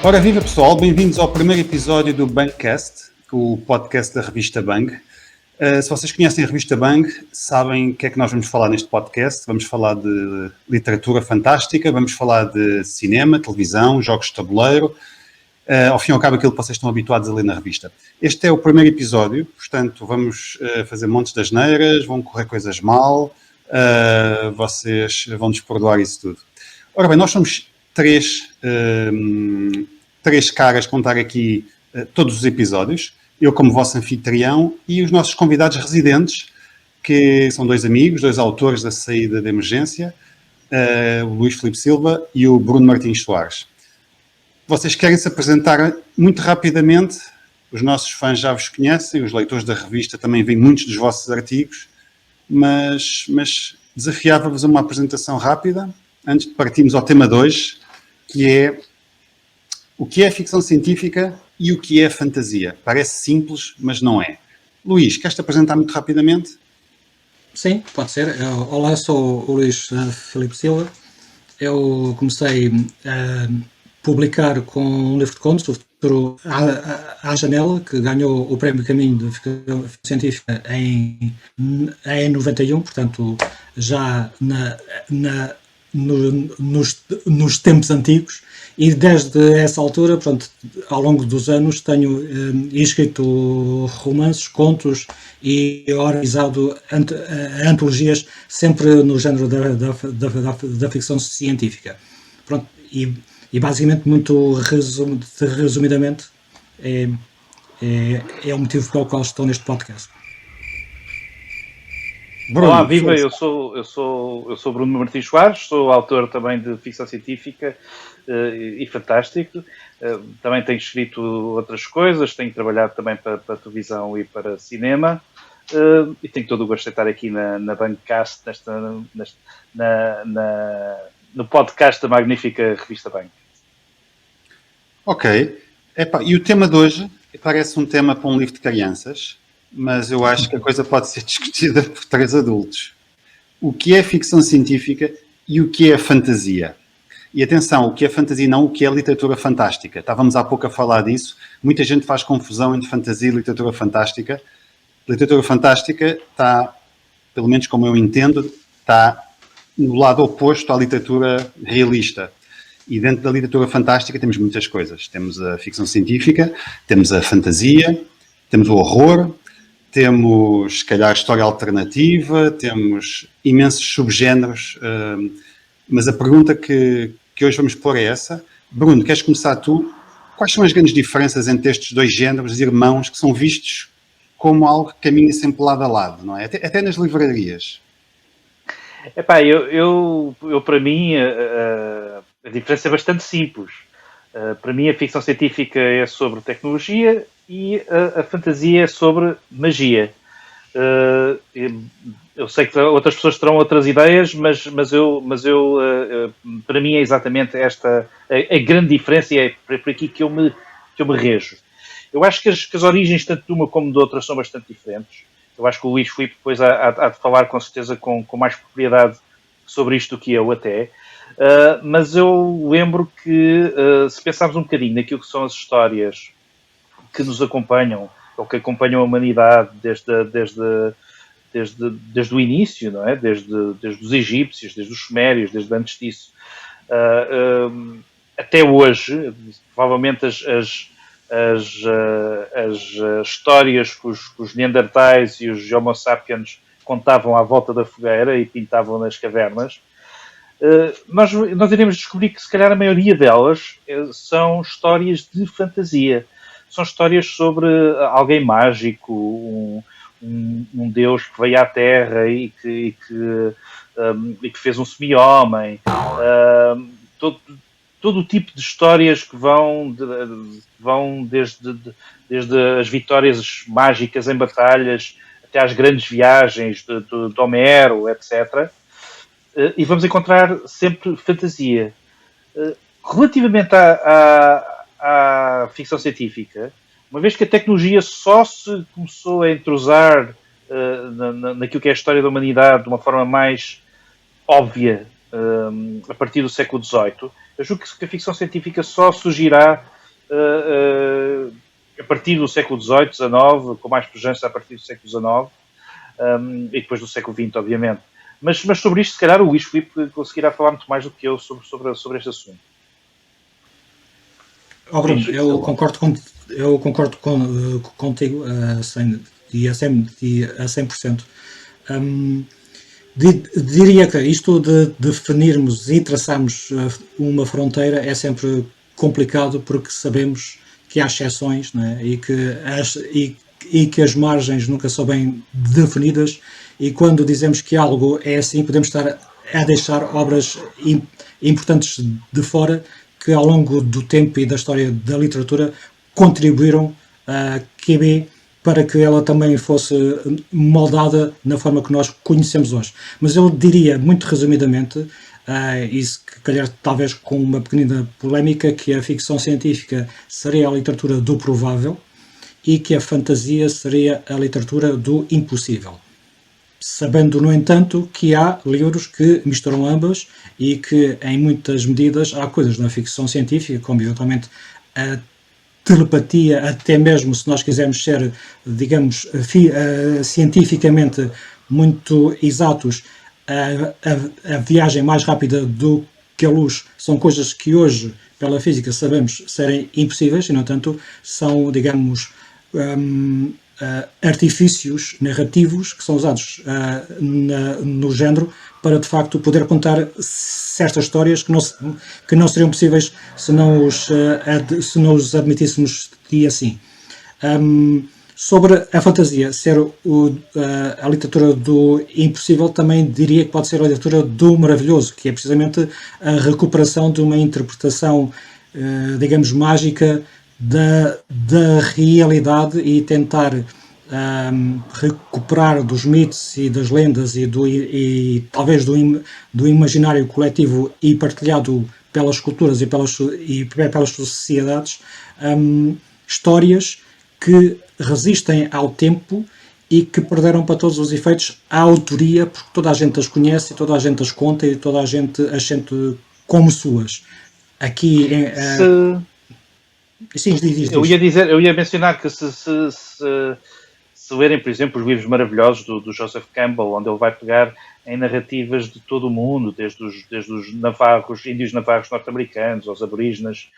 Ora, viva pessoal, bem-vindos ao primeiro episódio do Bangcast, o podcast da revista Bang. Se vocês conhecem a revista Bang, sabem o que é que nós vamos falar neste podcast. Vamos falar de literatura fantástica, vamos falar de cinema, televisão, jogos de tabuleiro, ao fim e ao cabo aquilo que vocês estão habituados a ler na revista. Este é o primeiro episódio, portanto vamos fazer montes de asneiras, vão correr coisas mal, vocês vão-nos perdoar isso tudo. Ora bem, nós somos três caras que vão estar aqui todos os episódios, eu como vosso anfitrião e os nossos convidados residentes, que são dois amigos, dois autores da Saída de Emergência, o Luís Filipe Silva e o Bruno Martins Soares. Vocês querem se apresentar muito rapidamente, os nossos fãs já vos conhecem, os leitores da revista também veem muitos dos vossos artigos, mas desafiava-vos a uma apresentação rápida, antes de partirmos ao tema de hoje, que é o que é ficção científica e o que é fantasia. Parece simples, mas não é. Luís, queres-te apresentar muito rapidamente? Sim, pode ser. Olá, sou o Luís Filipe Silva. Eu comecei a publicar com um livro de contos, o Futuro à Janela, que ganhou o Prémio Caminho de Ficção Científica em 91, portanto, já nos tempos antigos, e desde essa altura, pronto, ao longo dos anos, tenho escrito romances, contos e organizado antologias sempre no género da ficção científica. Pronto, e basicamente, muito resumidamente, é o motivo pelo qual estou neste podcast. Bruno, olá, viva, eu sou Bruno Martins Soares, sou autor também de ficção científica e fantástico. Também tenho escrito outras coisas, tenho trabalhado também para televisão e para cinema, e tenho todo o gosto de estar aqui na Bangcast, no podcast da magnífica revista Bang. Ok. E o tema de hoje parece um tema para um livro de crianças, mas eu acho que a coisa pode ser discutida por três adultos. O que é ficção científica e o que é fantasia? E atenção, o que é fantasia não, o que é literatura fantástica. Estávamos há pouco a falar disso. Muita gente faz confusão entre fantasia e literatura fantástica. Literatura fantástica está, pelo menos como eu entendo, está no lado oposto à literatura realista. E dentro da literatura fantástica temos muitas coisas. Temos a ficção científica, temos a fantasia, temos o horror, temos, se calhar, história alternativa, temos imensos subgéneros, mas a pergunta que hoje vamos pôr é essa. Bruno, queres começar tu? Quais são as grandes diferenças entre estes dois géneros irmãos que são vistos como algo que caminha sempre lado a lado, não é? Até nas livrarias. Eu para mim, a diferença é bastante simples. Para mim, a ficção científica é sobre tecnologia e a fantasia é sobre magia. Eu sei que outras pessoas terão outras ideias, mas para mim é exatamente esta a grande diferença, e é por aqui que eu me rejo. Eu acho que as origens, tanto de uma como de outra, são bastante diferentes. Eu acho que o Luís Filipe depois há de falar com certeza com mais propriedade sobre isto do que eu até. Mas eu lembro que, se pensarmos um bocadinho naquilo que são as histórias que nos acompanham, ou que acompanham a humanidade desde o início, não é? Desde os egípcios, desde os sumérios, desde antes disso, até hoje, provavelmente as histórias que os Neandertais e os Homo sapiens contavam à volta da fogueira e pintavam nas cavernas, nós iremos descobrir que, se calhar, a maioria delas são histórias de fantasia. São histórias sobre alguém mágico, um deus que veio à Terra e que fez um semi-homem. Todo o tipo de histórias que vão desde as vitórias mágicas em batalhas até às grandes viagens de Homero, etc. E vamos encontrar sempre fantasia. Relativamente à ficção científica, uma vez que a tecnologia só se começou a entrosar naquilo que é a história da humanidade de uma forma mais óbvia a partir do século XVIII, Eu julgo que a ficção científica só surgirá a partir do século XVIII, XIX, com mais pujança a partir do século XIX, e depois do século XX, obviamente. Mas sobre isto, se calhar, o Luís Filipe conseguirá falar muito mais do que eu sobre este assunto. Bruno, eu concordo contigo a 100%. Diria que isto de definirmos e traçarmos uma fronteira é sempre complicado, porque sabemos que há exceções, não é? e que as margens nunca são bem definidas, e quando dizemos que algo é assim, podemos estar a deixar obras importantes de fora, que ao longo do tempo e da história da literatura contribuíram a QB para que ela também fosse moldada na forma que nós conhecemos hoje. Mas eu diria, muito resumidamente, e se calhar talvez com uma pequenina polémica, que a ficção científica seria a literatura do provável e que a fantasia seria a literatura do impossível. Sabendo, no entanto, que há livros que misturam ambas e que, em muitas medidas, há coisas na ficção científica, como eventualmente a telepatia, até mesmo se nós quisermos ser, digamos, cientificamente muito exatos, a viagem mais rápida do que a luz, são coisas que hoje, pela física, sabemos serem impossíveis, e, no entanto, são, digamos, artifícios narrativos que são usados no género para, de facto, poder contar certas histórias que não seriam possíveis se não os admitíssemos de assim. Sobre a fantasia ser a literatura do impossível, também diria que pode ser a literatura do maravilhoso, que é precisamente a recuperação de uma interpretação, digamos, mágica da realidade, e tentar recuperar dos mitos e das lendas e talvez do imaginário coletivo e partilhado pelas culturas e pelas sociedades, histórias que resistem ao tempo e que perderam para todos os efeitos a autoria, porque toda a gente as conhece, toda a gente as conta e toda a gente as sente como suas. Aqui sim, diz. Eu ia mencionar que se lerem, por exemplo, os livros maravilhosos do Joseph Campbell, onde ele vai pegar em narrativas de todo o mundo, desde os navarros, índios navarros norte-americanos, aos aborígenes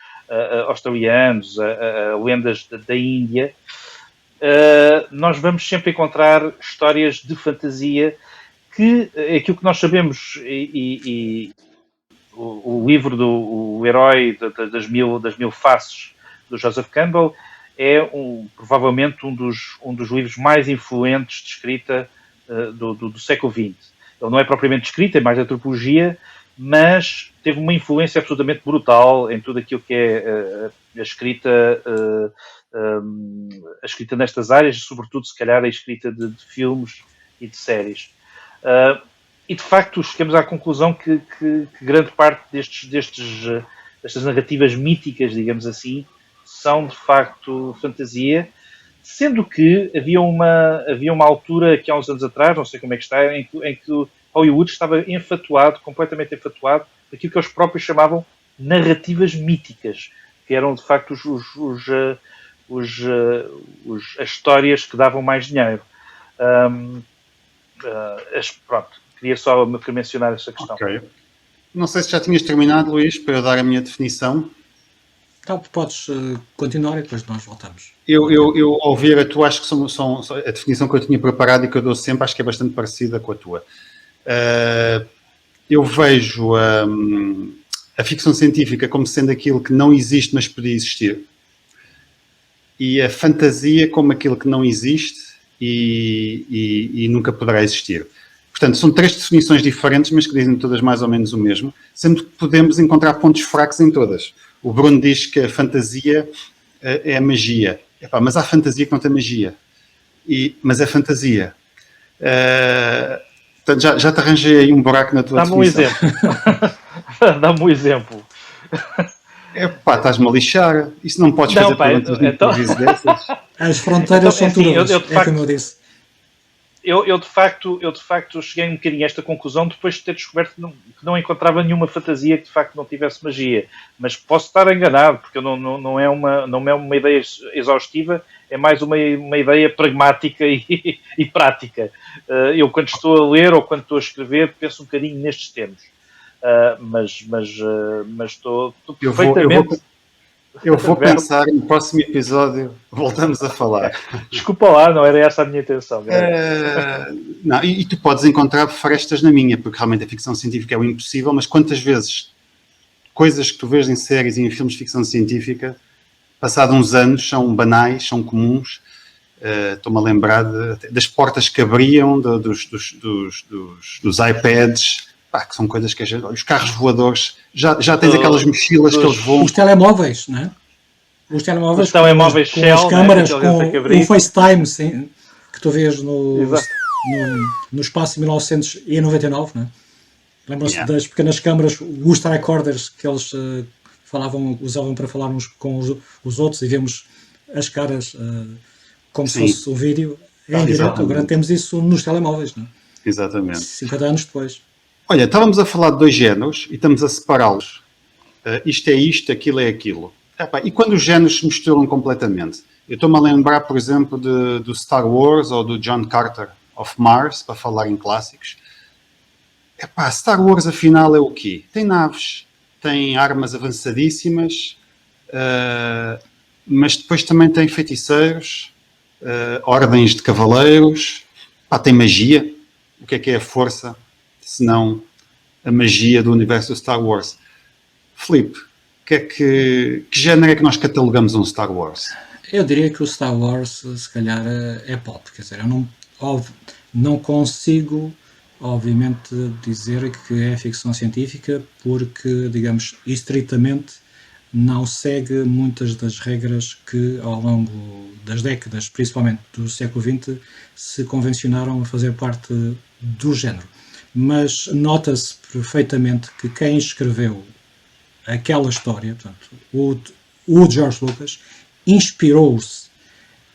australianos, a lendas da Índia, nós vamos sempre encontrar histórias de fantasia que, aquilo que nós sabemos, o livro do herói das mil faces do Joseph Campbell é provavelmente um dos livros mais influentes de escrita do século XX. Ele não é propriamente escrita, é mais antropologia, mas teve uma influência absolutamente brutal em tudo aquilo que é a escrita nestas áreas, sobretudo, se calhar, a escrita de filmes e de séries. E, de facto, chegamos à conclusão que grande parte destas narrativas míticas, digamos assim, são, de facto, fantasia, sendo que havia uma altura, aqui há uns anos atrás, não sei como é que está, em que Hollywood estava completamente enfatuado, daquilo que eles próprios chamavam narrativas míticas, que eram, de facto, as histórias que davam mais dinheiro. Pronto, queria só mencionar essa questão. Okay. Não sei se já tinhas terminado, Luís, para eu dar a minha definição. Então, podes continuar e depois nós voltamos. Eu ao ver a tua, acho que são a definição que eu tinha preparado e que eu dou sempre, acho que é bastante parecida com a tua. Eu vejo a ficção científica como sendo aquilo que não existe, mas podia existir. E a fantasia como aquilo que não existe e nunca poderá existir. Portanto, são três definições diferentes, mas que dizem todas mais ou menos o mesmo, sendo que podemos encontrar pontos fracos em todas. O Bruno diz que a fantasia é a magia. Epá, mas há fantasia que não tem magia. Mas é fantasia. Portanto, já te arranjei aí um buraco na tua definição. Dá-me um exemplo. Epá, estás-me a lixar. Isso não podes fazer perguntas de improviso dessas. As fronteiras são tuas, como eu disse. eu de facto cheguei um bocadinho a esta conclusão depois de ter descoberto que não encontrava nenhuma fantasia que de facto não tivesse magia. Mas posso estar enganado, porque não é uma ideia exaustiva, é mais uma ideia pragmática e prática. Eu quando estou a ler ou quando estou a escrever penso um bocadinho nestes termos. Mas estou perfeitamente... Eu vou pensar no próximo episódio, voltamos a falar. Desculpa lá, não era essa a minha intenção. Não, e tu podes encontrar frestas na minha, porque realmente a ficção científica é o impossível, mas quantas vezes coisas que tu vês em séries e em filmes de ficção científica, passados uns anos, são banais, são comuns. Estou-me a lembrar das portas que abriam, dos iPads, que são coisas que os carros voadores, já tens aquelas mochilas que eles voam. Os telemóveis, não é? Os telemóveis com Shell, as câmaras, né? com o FaceTime, sim, que tu vês no espaço de 1999, não é? Lembram-se das pequenas câmaras, os tricorders que eles usavam para falar uns com os outros e vemos as caras como se fosse um vídeo em direto. Agora temos isso nos telemóveis, não é? Exatamente. 50 anos depois. Olha, estávamos a falar de dois géneros e estamos a separá-los. Isto é isto, aquilo é aquilo. E quando os géneros se misturam completamente? Eu estou-me a lembrar, por exemplo, do Star Wars ou do John Carter of Mars, para falar em clássicos. Star Wars afinal é o quê? Tem naves, tem armas avançadíssimas, mas depois também tem feiticeiros, ordens de cavaleiros, tem magia. O que é a força, senão a magia do universo do Star Wars? Filipe, que género é que nós catalogamos um Star Wars? Eu diria que o Star Wars, se calhar, é pop. Quer dizer, eu não consigo, obviamente, dizer que é ficção científica porque, digamos, estritamente não segue muitas das regras que, ao longo das décadas, principalmente do século XX, se convencionaram a fazer parte do género. Mas nota-se perfeitamente que quem escreveu aquela história, portanto, o George Lucas, inspirou-se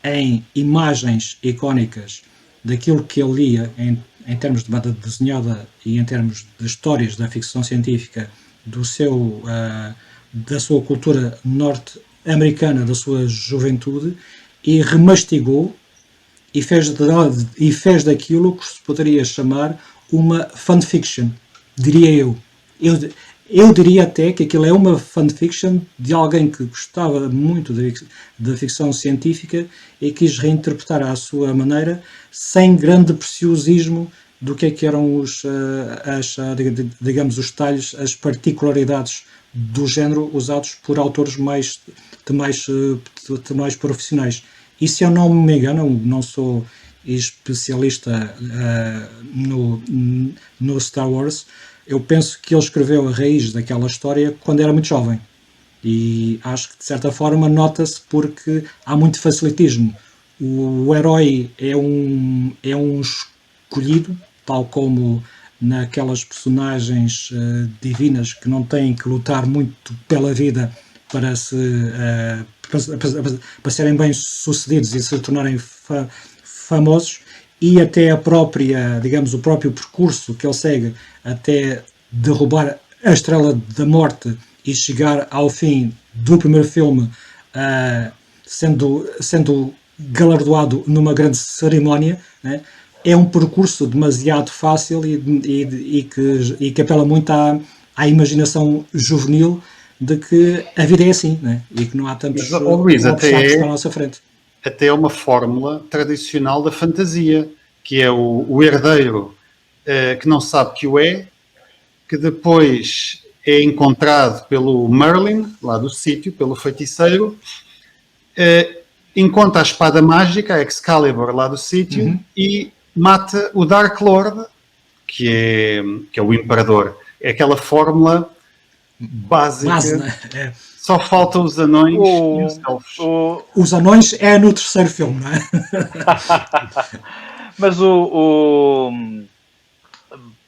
em imagens icónicas daquilo que ele lia em termos de banda desenhada e em termos de histórias da ficção científica da sua cultura norte-americana, da sua juventude, e remastigou e fez daquilo que se poderia chamar uma fanfiction, diria eu. Eu diria até que aquilo é uma fanfiction de alguém que gostava muito da ficção científica e quis reinterpretar à sua maneira, sem grande preciosismo do que eram digamos, os detalhes, as particularidades do género usados por autores mais profissionais. E se eu não me engano, não sou especialista no Star Wars, eu penso que ele escreveu a raiz daquela história quando era muito jovem. E acho que, de certa forma, nota-se porque há muito facilitismo. O herói é um escolhido, tal como naquelas personagens divinas que não têm que lutar muito pela vida para serem bem-sucedidos e se tornarem famosos, e até o próprio percurso que ele segue até derrubar a Estrela da Morte e chegar ao fim do primeiro filme, sendo galardoado numa grande cerimónia, né? É um percurso demasiado fácil e que apela muito à imaginação juvenil de que a vida é assim, né? E que não há tantos obstáculos para a nossa frente. Até é uma fórmula tradicional da fantasia, que é o herdeiro que não sabe que o é, que depois é encontrado pelo Merlin, lá do sítio, pelo feiticeiro, encontra a espada mágica, a Excalibur, lá do sítio, e mata o Dark Lord, que é o Imperador. É aquela fórmula básica. É. Só faltam os anões e os elfos. Os anões é no terceiro filme, não é? Mas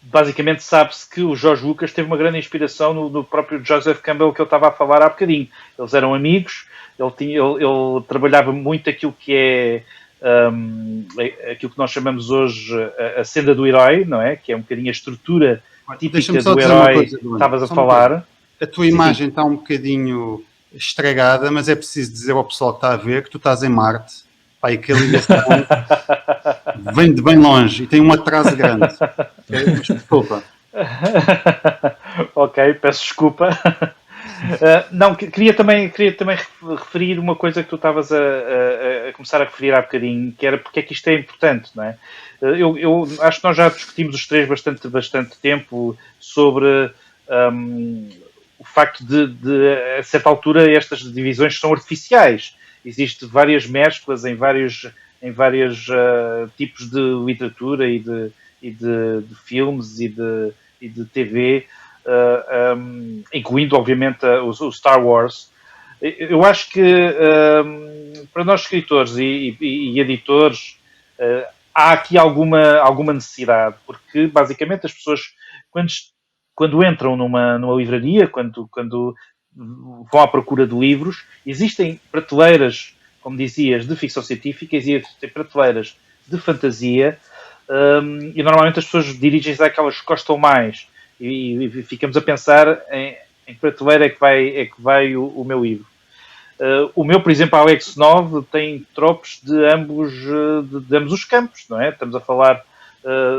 basicamente sabe-se que o George Lucas teve uma grande inspiração no próprio Joseph Campbell que eu estava a falar há bocadinho. Eles eram amigos, ele trabalhava muito aquilo que é aquilo que nós chamamos hoje a senda do herói, não é? Que é um bocadinho a estrutura típica Deixa-me só do dizer uma herói coisa, que Bruno. estavas a Só uma coisa. falar. A tua imagem está um bocadinho estragada, mas é preciso dizer ao pessoal que está a ver que tu estás em Marte. Pá, e que a ligação vem de bem longe e tem um atraso grande. Mas, desculpa. Ok, peço desculpa. Não, queria também referir uma coisa que tu estavas a começar a referir há bocadinho, que era porque é que isto é importante, não é? Eu acho que nós já discutimos os três bastante tempo sobre o facto de, a certa altura, estas divisões são artificiais. Existem várias mesclas em vários tipos de literatura e de filmes e de TV, incluindo, obviamente, o Star Wars. Eu acho que para nós escritores e editores há aqui alguma necessidade, porque basicamente as pessoas, quando entram numa livraria, quando vão à procura de livros, existem prateleiras, como dizias, de ficção científica, existem prateleiras de fantasia, e normalmente as pessoas dirigem-se àquelas que gostam mais, e ficamos a pensar em que prateleira é que vai o meu livro. O meu, por exemplo, a Alex 9 tem tropos de ambos os campos, não é? Estamos a falar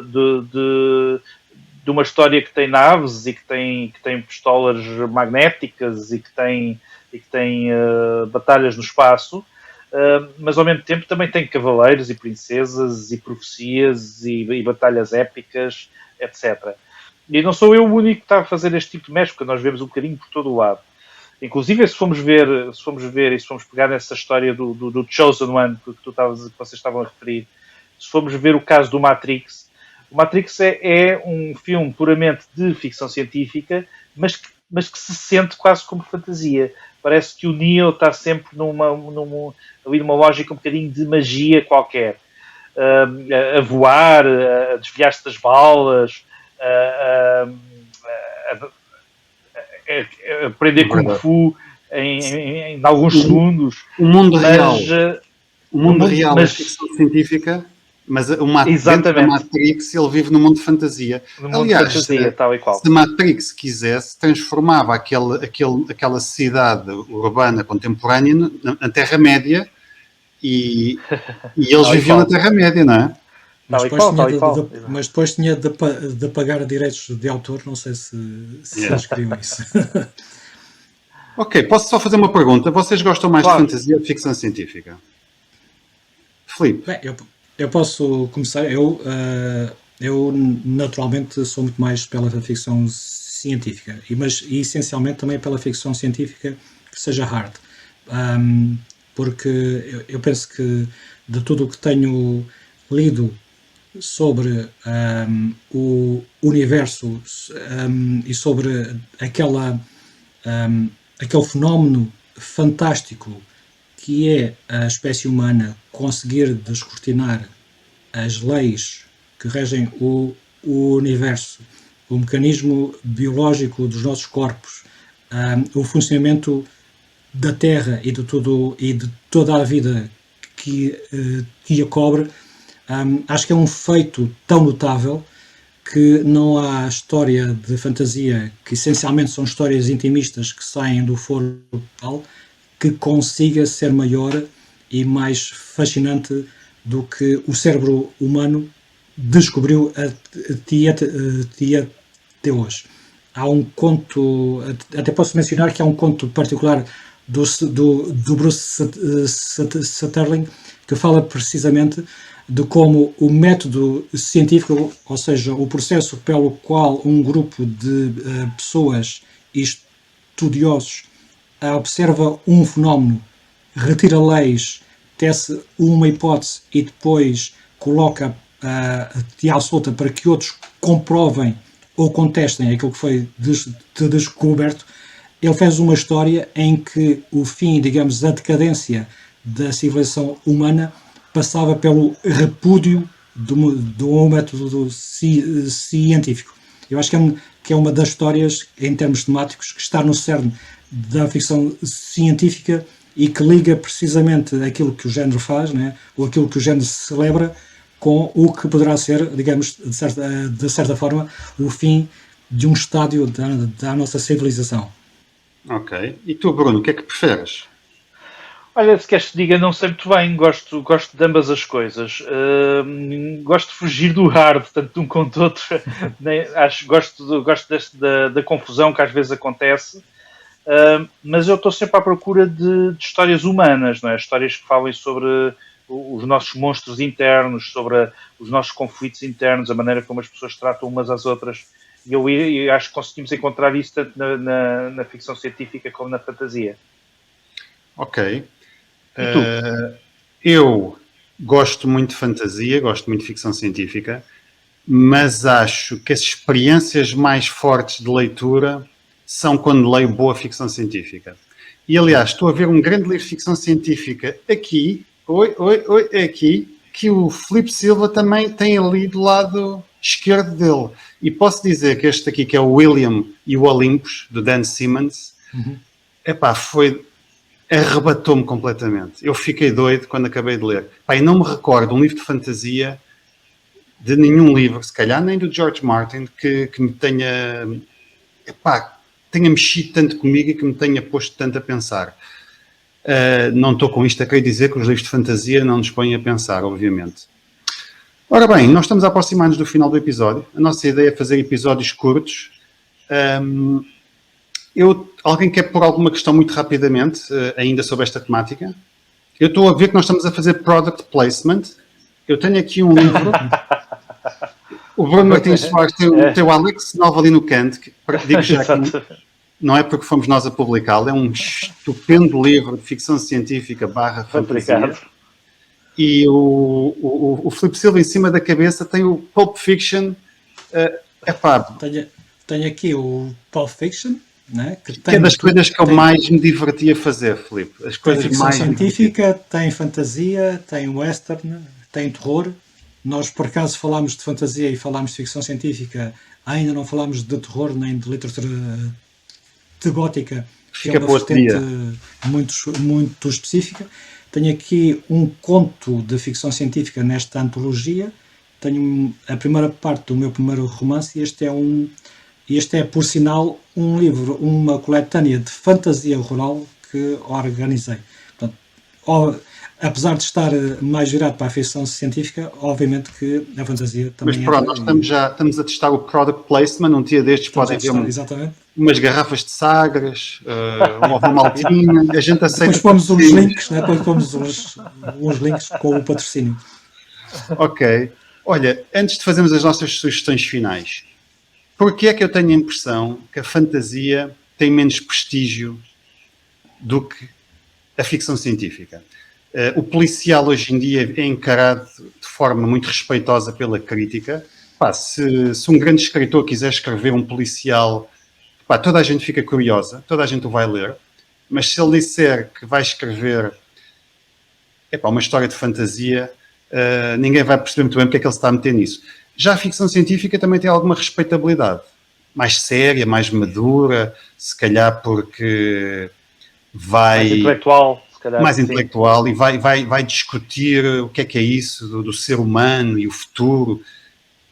de uma história que tem naves e que tem pistolas magnéticas e que tem batalhas no espaço, mas ao mesmo tempo também tem cavaleiros e princesas e profecias e batalhas épicas, etc. E não sou eu o único que está a fazer este tipo de mescla, nós vemos um bocadinho por todo o lado. Inclusive, se formos pegar nessa história do Chosen One que vocês estavam a referir, se formos ver o caso do Matrix, o Matrix é um filme puramente de ficção científica, mas que se sente quase como fantasia. Parece que o Neo está sempre ali numa lógica um bocadinho de magia qualquer. A voar, a desviar-se das balas, a aprender Kung Fu em alguns segundos. O mundo real. O mundo real é ficção científica, mas dentro da Matrix ele vive no mundo de fantasia. Aliás, fantasia, tal e qual. Se a Matrix quisesse, transformava aquela cidade urbana contemporânea na Terra-média e eles viviam na Terra-média, não é? Mas depois tinha de pagar direitos de autor, não sei se eles queriam isso. Ok, posso só fazer uma pergunta? Vocês gostam mais de fantasia ou de ficção científica? Filipe? Bem, eu posso começar. Eu naturalmente sou muito mais pela ficção científica, mas essencialmente também pela ficção científica que seja hard. Porque eu penso que de tudo o que tenho lido sobre o universo e sobre aquele fenómeno fantástico que é a espécie humana conseguir descortinar as leis que regem o universo, o mecanismo biológico dos nossos corpos, o funcionamento da Terra e de toda a vida que a cobre. Acho que é um feito tão notável que não há história de fantasia, que essencialmente são histórias intimistas que saem do foro total, que consiga ser maior e mais fascinante do que o cérebro humano descobriu até hoje. Há um conto, até posso mencionar que há um conto particular do Bruce Sterling que fala precisamente de como o método científico, ou seja, o processo pelo qual um grupo de pessoas e estudiosos observa um fenómeno, retira leis, tece uma hipótese e depois coloca à solta para que outros comprovem ou contestem aquilo que foi descoberto. Ele fez uma história em que o fim, digamos, a decadência da civilização humana passava pelo repúdio do método científico. Eu acho que é uma das histórias, em termos temáticos, que está no cerne da ficção científica e que liga precisamente aquilo que o género faz, né? Ou aquilo que o género celebra, com o que poderá ser, digamos, de certa forma, o fim de um estádio da nossa civilização. Ok. E tu, Bruno, o que é que preferes? Olha, se queres que te diga, não sei muito bem. Gosto de ambas as coisas. Gosto de fugir do hard, tanto de um quanto do outro. Gosto da confusão que às vezes acontece. Mas eu estou sempre à procura de histórias humanas, não é? Histórias que falem sobre os nossos monstros internos, sobre os nossos conflitos internos, a maneira como as pessoas tratam umas às outras. E eu acho que conseguimos encontrar isso tanto na ficção científica como na fantasia. Ok. E tu? Eu gosto muito de fantasia, gosto muito de ficção científica, mas acho que as experiências mais fortes de leitura são quando leio boa ficção científica. E, aliás, estou a ver um grande livro de ficção científica aqui, aqui, que o Filipe Silva também tem ali do lado esquerdo dele. E posso dizer que este aqui, que é o William e o Olympus, do Dan Simmons, epá, arrebatou-me completamente. Eu fiquei doido quando acabei de ler. Pá, e não me recordo um livro de fantasia, de nenhum livro, se calhar nem do George Martin, que me tenha mexido tanto comigo e que me tenha posto tanto a pensar. Não estou com isto a querer dizer que os livros de fantasia não nos põem a pensar, obviamente. Ora bem, nós estamos a aproximar-nos do final do episódio. A nossa ideia é fazer episódios curtos. Alguém quer pôr alguma questão muito rapidamente, ainda sobre esta temática? Eu estou a ver que nós estamos a fazer product placement. Eu tenho aqui um livro. O Bruno Martins Soares tem o Alex Nova ali no canto. Digo já que não é porque fomos nós a publicá-lo. É um estupendo livro de ficção científica / fantasia. Obrigado. E o Filipe Silva em cima da cabeça tem o Pulp Fiction. Tenho aqui o Pulp Fiction, né, que é das coisas que eu mais me diverti a fazer, Filipe. As coisas tem ficção mais científica, tem fantasia, tem western, tem terror. Nós, por acaso, falámos de fantasia e falámos de ficção científica, ainda não falámos de terror nem de literatura de gótica, que é uma vertente muito específica. Tenho aqui um conto de ficção científica nesta antologia. Tenho a primeira parte do meu primeiro romance e este é, por sinal, um livro, uma coletânea de fantasia rural que organizei. Portanto, apesar de estar mais virado para a ficção científica, obviamente que a fantasia também. Mas pronto, nós estamos a testar o product placement. Um dia destes podem ver umas garrafas de Sagres, uma maltinha. A gente aceita. Depois pomos uns links, né? Depois pomos uns links com o patrocínio. Ok. Olha, antes de fazermos as nossas sugestões finais, porquê é que eu tenho a impressão que a fantasia tem menos prestígio do que a ficção científica? O policial hoje em dia é encarado de forma muito respeitosa pela crítica. Se um grande escritor quiser escrever um policial, toda a gente fica curiosa, toda a gente o vai ler, mas se ele disser que vai escrever uma história de fantasia, ninguém vai perceber muito bem porque é que ele se está a meter nisso. Já a ficção científica também tem alguma respeitabilidade, mais séria, mais madura, se calhar porque mais intelectual. Mais intelectual, e vai discutir o que é isso do ser humano e o futuro.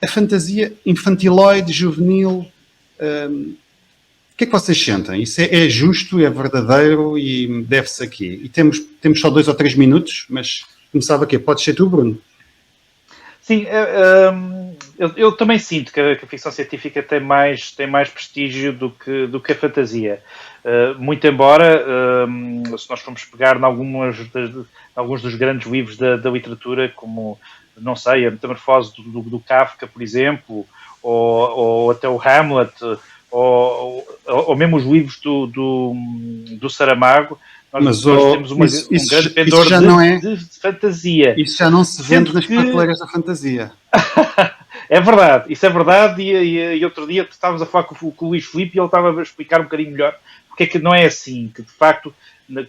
A fantasia infantiloide, juvenil, o que é que vocês sentem? Isso é justo, é verdadeiro e deve-se aqui? E temos só 2 ou 3 minutos, mas começava aqui. Pode ser tu, Bruno? Sim, eu também sinto que a ficção científica tem mais prestígio do que a fantasia. Muito embora, se nós formos pegar em alguns dos grandes livros da literatura, como, não sei, a Metamorfose do Kafka, por exemplo, ou até o Hamlet, ou mesmo os livros do Saramago, nós temos um grande pendor de fantasia. Isso já não se vende nas prateleiras da fantasia. É verdade, isso é verdade. E outro dia estávamos a falar com o Luís Filipe e ele estava a explicar um bocadinho melhor porque é que não é assim, que de facto,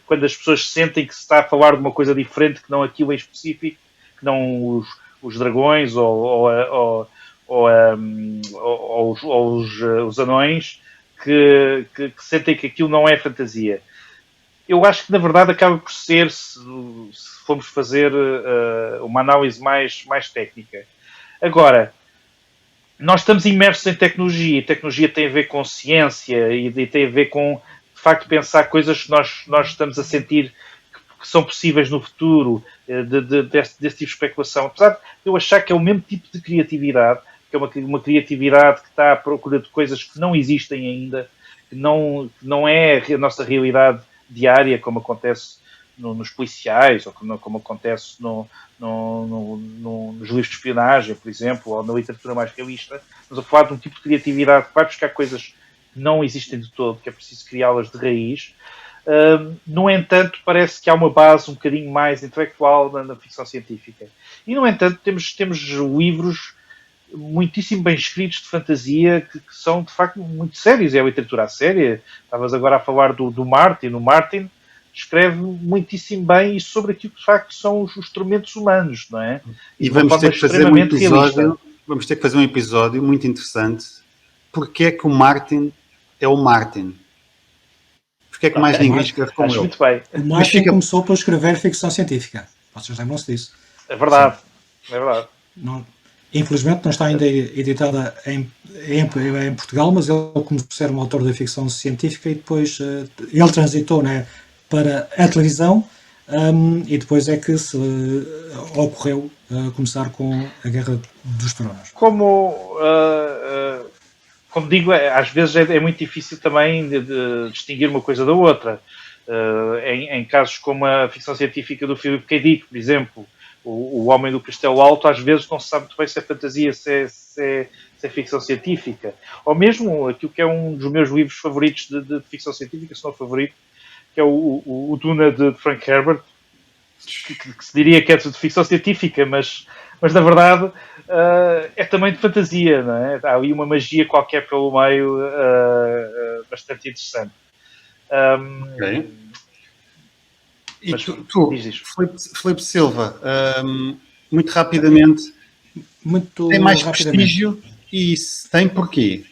quando as pessoas sentem que se está a falar de uma coisa diferente, que não aquilo em específico, que não os dragões ou os anões, que sentem que aquilo não é fantasia. eu acho que na verdade acaba por ser, se formos fazer uma análise mais técnica. Agora, nós estamos imersos em tecnologia, e tecnologia tem a ver com ciência e tem a ver com, de facto, pensar coisas que nós estamos a sentir que são possíveis no futuro, desse tipo de especulação. Apesar de eu achar que é o mesmo tipo de criatividade, que é uma criatividade que está à procura de coisas que não existem ainda, que não é a nossa realidade diária, como acontece nos policiais, ou como acontece nos livros de espionagem, por exemplo, ou na literatura mais realista. Estamos a falar de um tipo de criatividade que vai buscar coisas que não existem de todo, que é preciso criá-las de raiz. No entanto, parece que há uma base um bocadinho mais intelectual na ficção científica. E, no entanto, temos livros muitíssimo bem escritos de fantasia que são, de facto, muito sérios. É a literatura a séria. Estavas agora a falar do Martin. O Martin escreve muitíssimo bem e sobre aquilo que, de facto, são os tormentos humanos, não é? E vamos ter que fazer vamos ter que fazer um episódio muito interessante. Porque é que o Martin é o Martin? Porque é que mais ninguém escreve como ele? Muito bem. O Martin começou por escrever ficção científica. Vocês lembram-se disso? É verdade. Sim. É verdade. Infelizmente não está ainda editada em Portugal, mas ele começou a ser um autor de ficção científica e depois ele transitou, né, para a televisão e depois é que se ocorreu começar com a Guerra dos Tronos. Como digo, às vezes é muito difícil também de distinguir uma coisa da outra. Em casos como a ficção científica do Philip K. Dick, por exemplo, o Homem do Castelo Alto, às vezes não se sabe muito bem se é fantasia, se é ficção científica. Ou mesmo aquilo que é um dos meus livros favoritos de ficção científica, se não favorito, que é o Duna de Frank Herbert, que se diria que é de ficção científica, mas na verdade é também de fantasia, não é? Há ali uma magia qualquer pelo meio bastante interessante. Okay. E tu Filipe Silva, muito rapidamente, tem mais prestígio e tem porquê?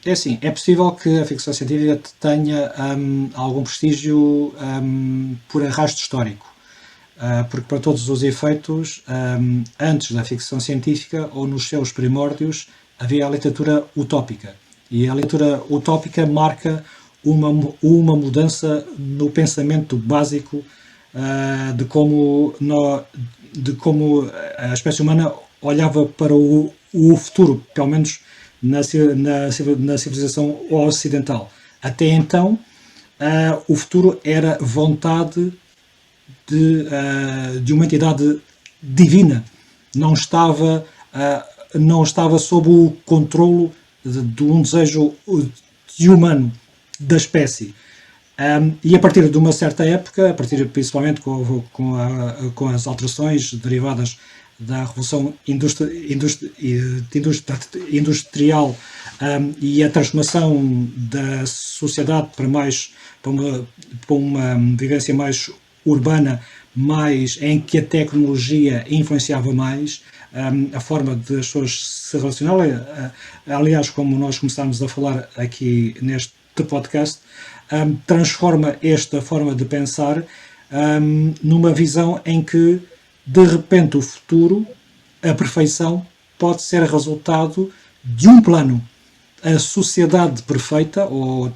É assim, é possível que a ficção científica tenha algum prestígio por arrasto histórico, porque para todos os efeitos, antes da ficção científica ou nos seus primórdios, havia a literatura utópica. E a literatura utópica marca uma mudança no pensamento básico de como a espécie humana olhava para o futuro, pelo menos na civilização ocidental. Até então, o futuro era vontade de uma entidade divina. Não estava sob o controlo de um desejo humano da espécie. E a partir de uma certa época, principalmente com as alterações derivadas da Revolução Industrial e a transformação da sociedade para uma vivência mais urbana, em que a tecnologia influenciava mais a forma das pessoas se relacionarem. Aliás, como nós começámos a falar aqui neste podcast, transforma esta forma de pensar numa visão em que, de repente, o futuro, a perfeição, pode ser resultado de um plano. A sociedade perfeita, ou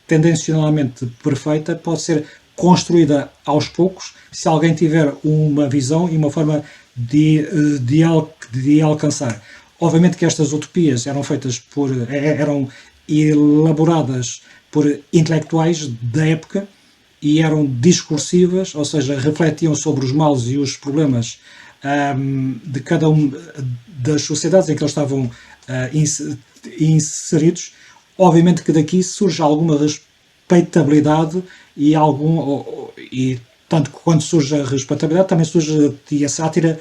tendencionalmente perfeita, pode ser construída aos poucos, se alguém tiver uma visão e uma forma de alcançar. Obviamente que estas utopias eram elaboradas por intelectuais da época e eram discursivas, ou seja, refletiam sobre os males e os problemas de cada das sociedades em que eles estavam inseridos. Obviamente que daqui surge alguma respeitabilidade e tanto que quando surge a respeitabilidade também surge a sátira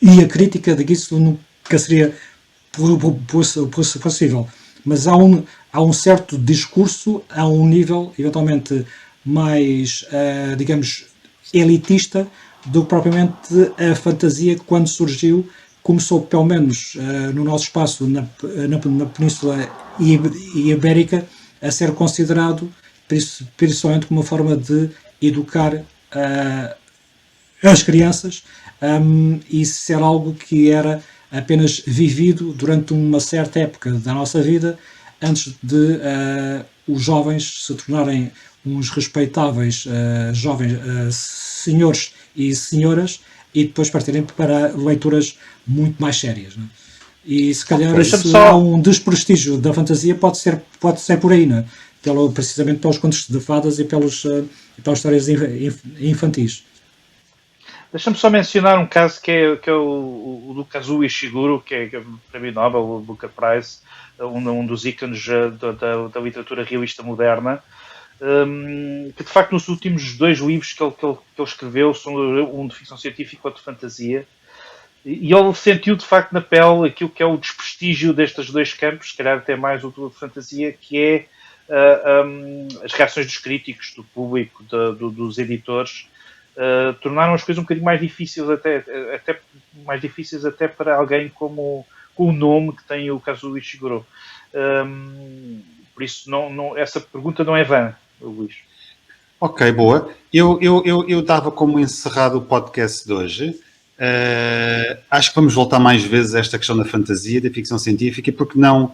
e a crítica de que isso nunca seria possível. Mas há um certo discurso a um nível eventualmente mais, digamos, elitista do que propriamente a fantasia que, quando surgiu, começou, pelo menos no nosso espaço, na Península Ibérica, a ser considerado principalmente como uma forma de educar as crianças, e ser algo que era apenas vivido durante uma certa época da nossa vida, antes de os jovens se tornarem uns respeitáveis jovens senhores e senhoras, e depois partirem para leituras muito mais sérias, não é? E se calhar se há um desprestígio da fantasia, pode ser por aí, não é? Precisamente pelos contos de fadas e pelas histórias infantis. Deixa-me só mencionar um caso que é o do Kazuo Ishiguro, que é o Prémio Nobel, o Booker Prize, um dos ícones da literatura realista moderna, que de facto nos últimos 2 livros que ele escreveu, são um de ficção científica e outro de fantasia, e ele sentiu de facto na pele aquilo que é o desprestígio destes 2 campos, se calhar até mais o de fantasia, que é as reações dos críticos, do público, dos editores, tornaram as coisas um bocadinho mais difíceis, até mais difíceis até para alguém com o nome que tem o Kazuo Ishiguro. Por isso, essa pergunta não é vã, Luís. Ok, boa. Eu dava como encerrado o podcast de hoje. Acho que vamos voltar mais vezes a esta questão da fantasia, da ficção científica, e porque não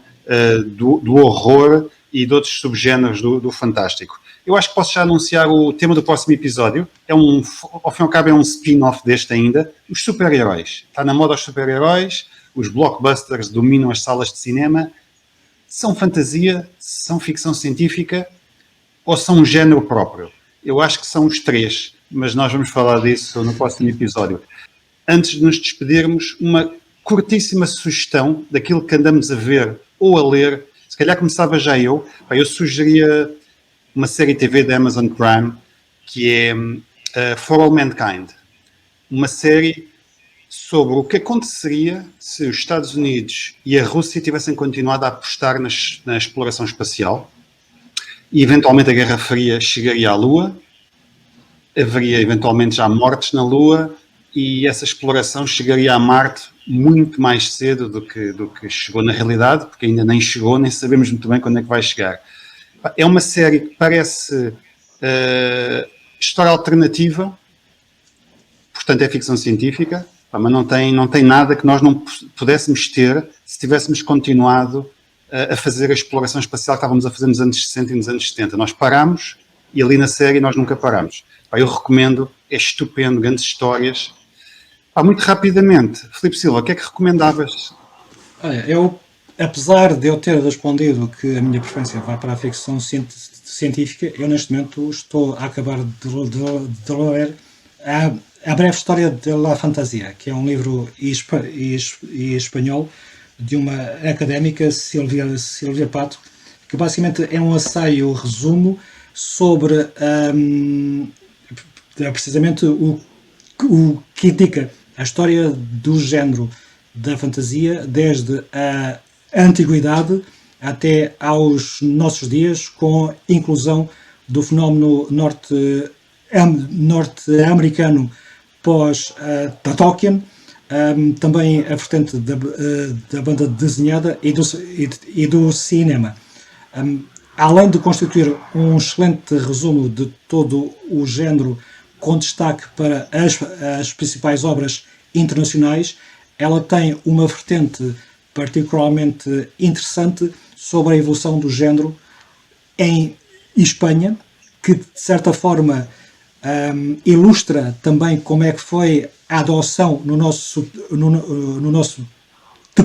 do horror e de outros subgéneros do fantástico. Eu acho que posso já anunciar o tema do próximo episódio. Ao fim e ao cabo, é um spin-off deste ainda. Os super-heróis. Está na moda os super-heróis, os blockbusters dominam as salas de cinema. São fantasia, são ficção científica ou são um género próprio? Eu acho que são os 3, mas nós vamos falar disso no próximo episódio. Antes de nos despedirmos, uma curtíssima sugestão daquilo que andamos a ver ou a ler. Se calhar começava já eu. Eu sugeria uma série TV da Amazon Prime que é For All Mankind. Uma série sobre o que aconteceria se os Estados Unidos e a Rússia tivessem continuado a apostar na exploração espacial e eventualmente a Guerra Fria chegaria à Lua, haveria eventualmente já mortes na Lua e essa exploração chegaria a Marte muito mais cedo do que chegou na realidade, porque ainda nem chegou, nem sabemos muito bem quando é que vai chegar. É uma série que parece história alternativa, portanto é ficção científica, mas não tem nada que nós não pudéssemos ter se tivéssemos continuado a fazer a exploração espacial que estávamos a fazer nos anos 60 e nos anos 70. Nós paramos e ali na série nós nunca paramos. Eu recomendo, é estupendo, grandes histórias. Muito rapidamente, Filipe Silva, o que é que recomendavas? Olha, apesar de eu ter respondido que a minha preferência vai para a ficção científica, eu neste momento estou a acabar de ler A Breve História de la Fantasia, que é um livro espanhol de uma académica, Silvia Pato, que basicamente é um ensaio resumo sobre precisamente o que indica a história do género da fantasia desde a antiguidade até aos nossos dias, com a inclusão do fenómeno norte-americano pós-Tolkien, também a vertente da banda desenhada e do cinema. Além de constituir um excelente resumo de todo o género, com destaque para as principais obras internacionais, ela tem uma vertente particularmente interessante sobre a evolução do género em Espanha, que de certa forma ilustra também como é que foi a adoção no nosso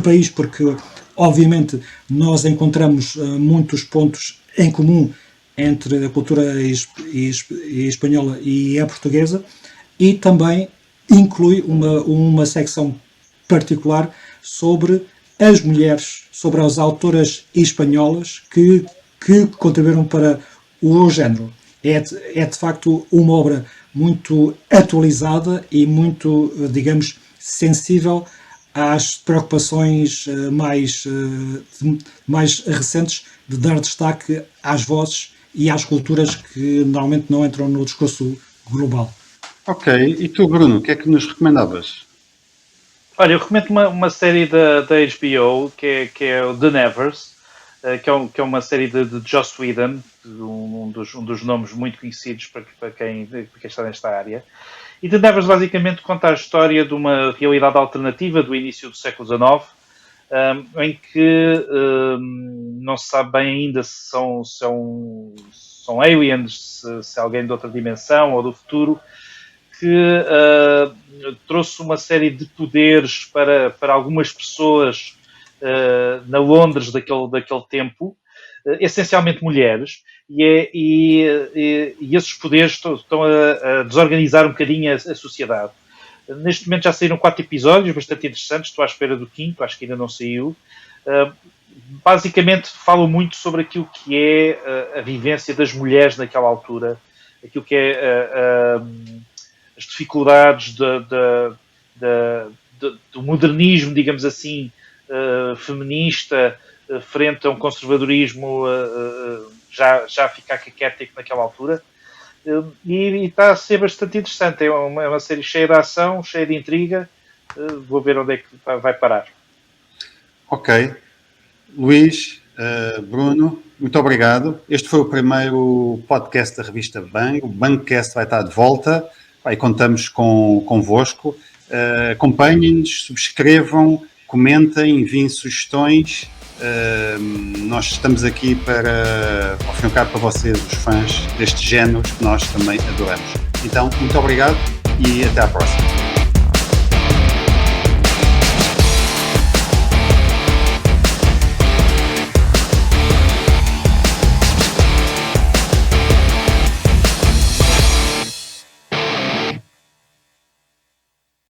país, porque obviamente nós encontramos muitos pontos em comum entre a cultura espanhola e a portuguesa, e também inclui uma secção particular sobre as mulheres, sobre as autoras espanholas que contribuíram para o género. É de facto uma obra muito atualizada e muito, digamos, sensível às preocupações mais recentes de dar destaque às vozes e às culturas que normalmente não entram no discurso global. Ok, e tu, Bruno, o que é que nos recomendavas? Olha, eu recomendo uma série da HBO que é o The Nevers, que é uma série de Joss Whedon, um dos nomes muito conhecidos para quem está nesta área. E The Nevers basicamente conta a história de uma realidade alternativa do início do século XIX, em que não se sabe bem ainda se são aliens, se é alguém de outra dimensão ou do futuro, que trouxe uma série de poderes para algumas pessoas na Londres daquele tempo, essencialmente mulheres, e esses poderes estão a desorganizar um bocadinho a sociedade. Neste momento já saíram 4 episódios bastante interessantes, estou à espera do 5º, acho que ainda não saiu. Basicamente falam muito sobre aquilo que é a vivência das mulheres naquela altura, aquilo que é as dificuldades do modernismo, digamos assim, feminista, frente a um conservadorismo já a ficar caquético naquela altura. E está a ser bastante interessante. É uma série cheia de ação, cheia de intriga. Vou ver onde é que vai parar. Ok. Luís, Bruno, muito obrigado. Este foi o primeiro podcast da revista Bang. O Bangcast vai estar de volta. E contamos convosco. Acompanhem-nos, subscrevam, comentem, enviem sugestões. Nós estamos aqui para oferecer para vocês, os fãs deste género que nós também adoramos. Então, muito obrigado e até à próxima.